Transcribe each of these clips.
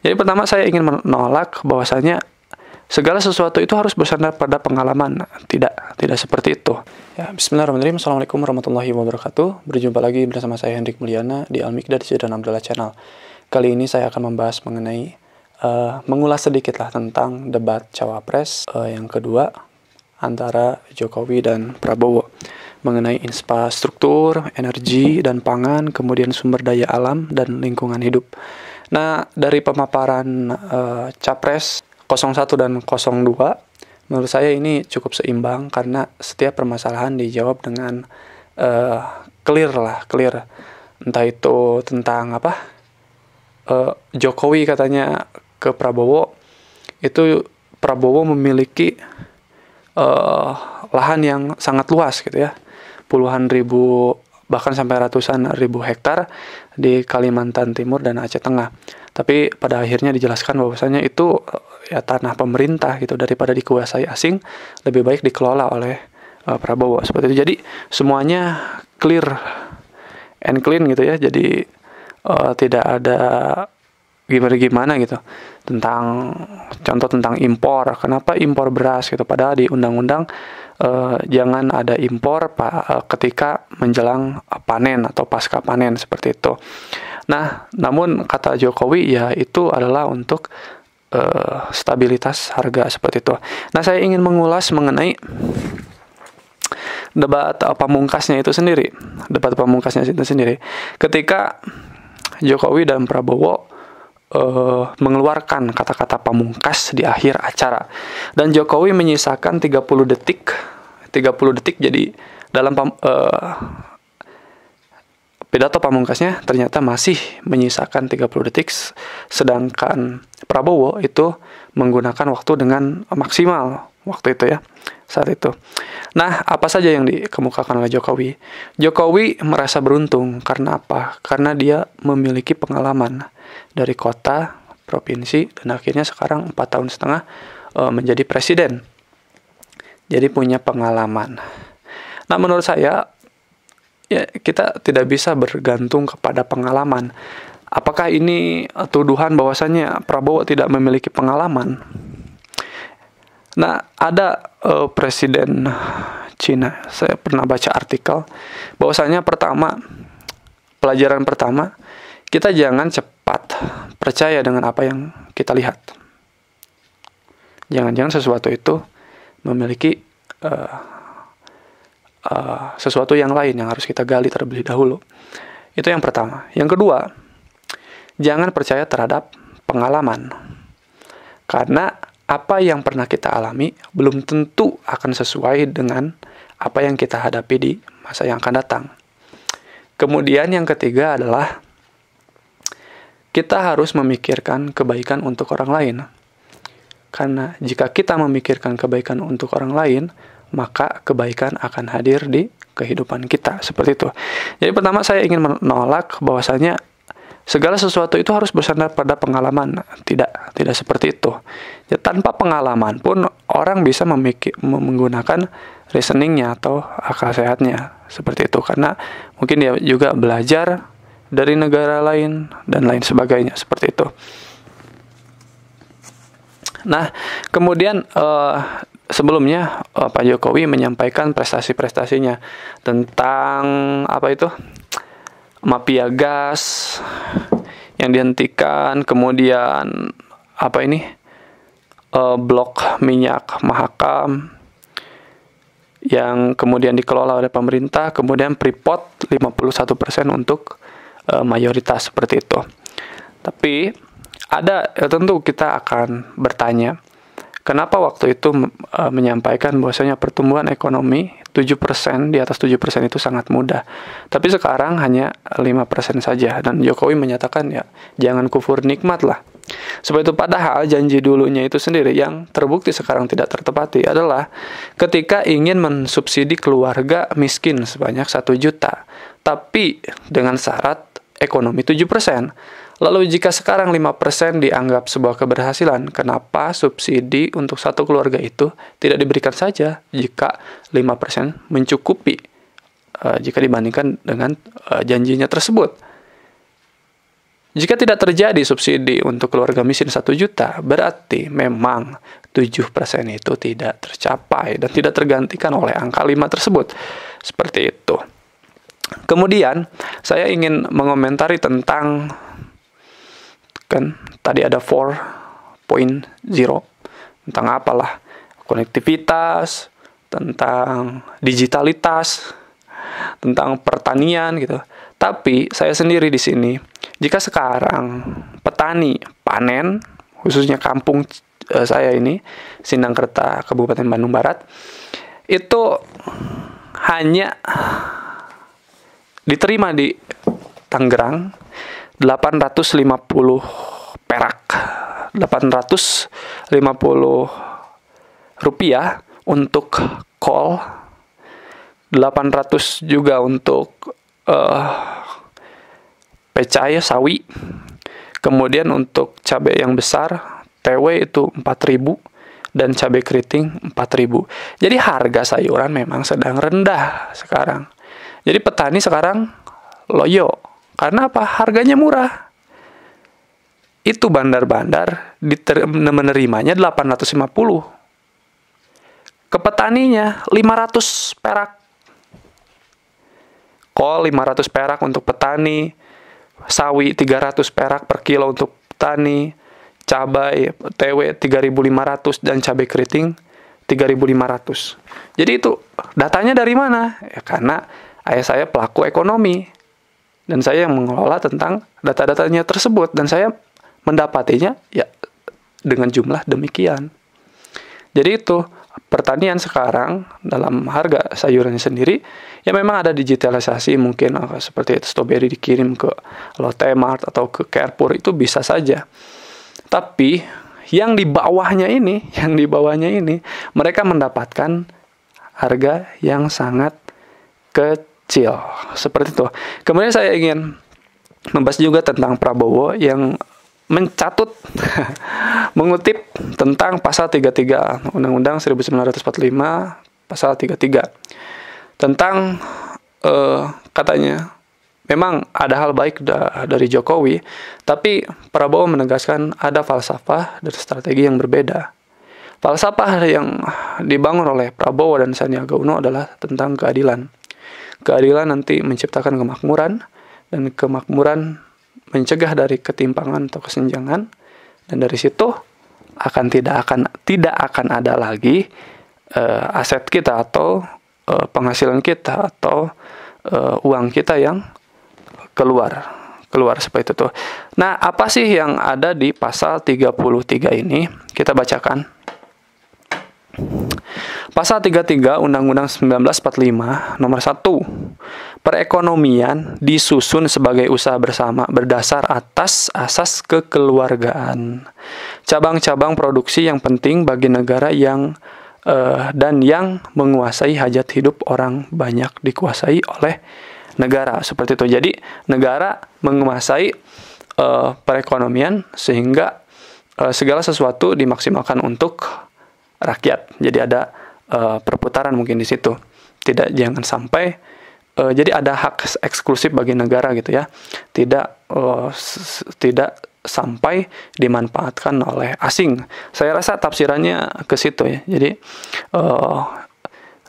Jadi pertama saya ingin menolak bahwasanya segala sesuatu itu harus bersandar pada pengalaman. Tidak seperti itu. Ya, bismillahirrahmanirrahim. Assalamualaikum warahmatullahi wabarakatuh. Berjumpa lagi bersama saya Hendrik Mulyana di Al-Miqdad Zidan Abdullah Channel. Kali ini saya akan membahas mengenai mengulas sedikit lah tentang debat Cawapres yang kedua antara Jokowi dan Prabowo mengenai infrastruktur, energi dan pangan, kemudian sumber daya alam dan lingkungan hidup. Nah, dari pemaparan Capres 01 dan 02, menurut saya ini cukup seimbang karena setiap permasalahan dijawab dengan clear. Entah itu tentang Jokowi katanya ke Prabowo, itu Prabowo memiliki lahan yang sangat luas gitu ya, puluhan ribu bahkan sampai ratusan ribu hektar di Kalimantan Timur dan Aceh Tengah. Tapi pada akhirnya dijelaskan bahwasanya itu ya tanah pemerintah gitu, daripada dikuasai asing lebih baik dikelola oleh Prabowo seperti itu. Jadi semuanya clear and clean gitu ya. Jadi tidak ada gimana gitu tentang contoh tentang impor. Kenapa impor beras gitu, padahal di undang-undang jangan ada impor ketika menjelang panen atau pasca panen seperti itu. Nah, namun kata Jokowi ya itu adalah untuk stabilitas harga seperti itu. Nah, saya ingin mengulas mengenai debat pamungkasnya itu sendiri. Ketika Jokowi dan Prabowo mengeluarkan kata-kata pamungkas di akhir acara, dan Jokowi menyisakan 30 detik. Jadi dalam pidato pamungkasnya ternyata masih menyisakan 30 detik, sedangkan Prabowo itu menggunakan waktu dengan maksimal waktu itu ya, saat itu. Nah, apa saja yang dikemukakan oleh Jokowi? Jokowi merasa beruntung karena apa? Karena dia memiliki pengalaman dari kota, provinsi, dan akhirnya sekarang 4 tahun setengah menjadi presiden. Jadi punya pengalaman. Nah, menurut saya ya kita tidak bisa bergantung kepada pengalaman. Apakah ini tuduhan bahwasannya Prabowo tidak memiliki pengalaman? Nah, ada presiden Cina, saya pernah baca artikel bahwasanya pelajaran pertama, kita jangan cepat percaya dengan apa yang kita lihat. Jangan-jangan sesuatu itu memiliki sesuatu yang lain yang harus kita gali terlebih dahulu. Itu yang pertama. Yang kedua, jangan percaya terhadap pengalaman. Karena apa yang pernah kita alami belum tentu akan sesuai dengan apa yang kita hadapi di masa yang akan datang. Kemudian yang ketiga adalah kita harus memikirkan kebaikan untuk orang lain. Karena jika kita memikirkan kebaikan untuk orang lain, maka kebaikan akan hadir di kehidupan kita. Seperti itu. Jadi pertama saya ingin menolak bahwasanya segala sesuatu itu harus bersandar pada pengalaman. Tidak seperti itu. Ya, tanpa pengalaman pun orang bisa menggunakan reasoningnya atau akal sehatnya. Seperti itu. Karena mungkin dia juga belajar dari negara lain dan lain sebagainya. Seperti itu. Nah, kemudian sebelumnya Pak Jokowi menyampaikan prestasi-prestasinya tentang mafia gas yang dihentikan, kemudian blok minyak Mahakam yang kemudian dikelola oleh pemerintah, kemudian Freeport 51% untuk mayoritas seperti itu. Tapi tentu kita akan bertanya, kenapa waktu itu menyampaikan bahwasanya pertumbuhan ekonomi 7%, di atas 7% itu sangat mudah. Tapi sekarang hanya 5% saja. Dan Jokowi menyatakan ya jangan kufur nikmat lah. Seperti itu, padahal janji dulunya itu sendiri yang terbukti sekarang tidak tertepati adalah ketika ingin mensubsidi keluarga miskin sebanyak 1 juta. Tapi dengan syarat ekonomi 7%. Lalu jika sekarang 5% dianggap sebuah keberhasilan, kenapa subsidi untuk satu keluarga itu tidak diberikan saja jika 5% mencukupi jika dibandingkan dengan janjinya tersebut? Jika tidak terjadi subsidi untuk keluarga miskin 1 juta, berarti memang 7% itu tidak tercapai dan tidak tergantikan oleh angka 5 tersebut. Seperti itu. Kemudian, saya ingin mengomentari tentang, kan tadi ada 4.0, tentang apalah, konektivitas, tentang digitalitas, tentang pertanian gitu. Tapi saya sendiri di sini, jika sekarang petani panen, khususnya kampung saya ini, Sindangkerta, Kabupaten Bandung Barat, itu hanya diterima di Tangerang 850 perak, 850 rupiah untuk kol, 800 juga untuk pecah sawi. Kemudian untuk cabai yang besar TW itu 4.000 dan cabai keriting 4.000. Jadi harga sayuran memang sedang rendah sekarang. Jadi petani sekarang loyo. Karena apa? Harganya murah. Itu bandar-bandar menerimanya 850. Ke petaninya 500 perak. Kol 500 perak untuk petani, sawi 300 perak per kilo untuk petani, cabai TW 3.500 dan cabai keriting 3.500. Jadi itu datanya dari mana? Ya, karena ayah saya pelaku ekonomi dan saya yang mengelola tentang data-datanya tersebut dan saya mendapatinya ya dengan jumlah demikian. Jadi itu pertanian sekarang dalam harga sayurannya sendiri ya memang ada digitalisasi, mungkin seperti itu, stroberi dikirim ke Lotte Mart atau ke Carrefour itu bisa saja. Tapi yang di bawahnya ini mereka mendapatkan harga yang sangat kecil. Seperti itu. Kemudian saya ingin membahas juga tentang Prabowo yang mencatut mengutip tentang pasal 33 Undang-Undang 1945 pasal 33 tentang katanya memang ada hal baik dari Jokowi, tapi Prabowo menegaskan ada falsafah dan strategi yang berbeda. Falsafah yang dibangun oleh Prabowo dan Sandiaga Uno adalah tentang keadilan. Keadilan nanti menciptakan kemakmuran, dan kemakmuran mencegah dari ketimpangan atau kesenjangan, dan dari situ tidak akan ada lagi aset kita atau penghasilan kita atau uang kita yang keluar seperti itu. Nah, apa sih yang ada di pasal 33 ini? Kita bacakan. Pasal 33 Undang-Undang 1945 nomor 1. Perekonomian disusun sebagai usaha bersama berdasar atas asas kekeluargaan. Cabang-cabang produksi yang penting bagi negara dan yang menguasai hajat hidup orang banyak dikuasai oleh negara. Seperti itu. Jadi negara menguasai perekonomian sehingga segala sesuatu dimaksimalkan untuk rakyat. Jadi ada perputaran mungkin di situ. Jangan sampai jadi ada hak eksklusif bagi negara gitu ya. Tidak sampai dimanfaatkan oleh asing. Saya rasa tafsirannya ke situ ya. Jadi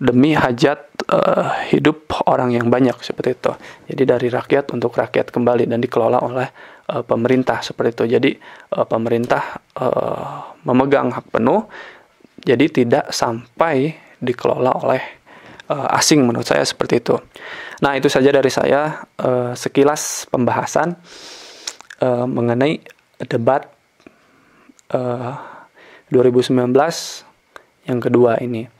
demi hajat hidup orang yang banyak seperti itu. Jadi dari rakyat untuk rakyat kembali dan dikelola oleh pemerintah seperti itu. Jadi pemerintah memegang hak penuh. Jadi tidak sampai dikelola oleh asing, menurut saya seperti itu. Nah, itu saja dari saya sekilas pembahasan mengenai debat 2019 yang kedua ini.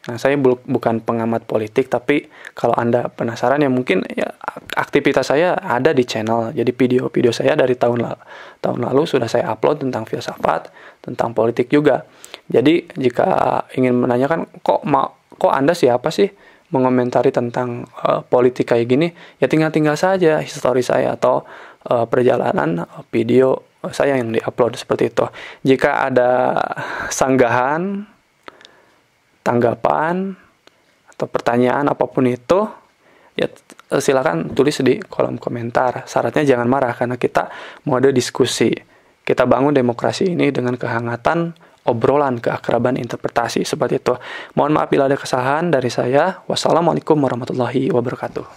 Nah, saya bukan pengamat politik, tapi kalau Anda penasaran ya mungkin ya aktivitas saya ada di channel. Jadi video-video saya dari tahun lalu sudah saya upload tentang filsafat, tentang politik juga. Jadi jika ingin menanyakan kok Anda siapa sih mengomentari tentang politik kayak gini, ya tinggal saja histori saya atau perjalanan video saya yang diupload seperti itu. Jika ada sanggahan, tanggapan atau pertanyaan apapun itu, ya silakan tulis di kolom komentar. Syaratnya jangan marah karena kita mau ada diskusi. Kita bangun demokrasi ini dengan kehangatan, obrolan, keakraban, interpretasi seperti itu. Mohon maaf bila ada kesalahan dari saya. Wassalamualaikum warahmatullahi wabarakatuh.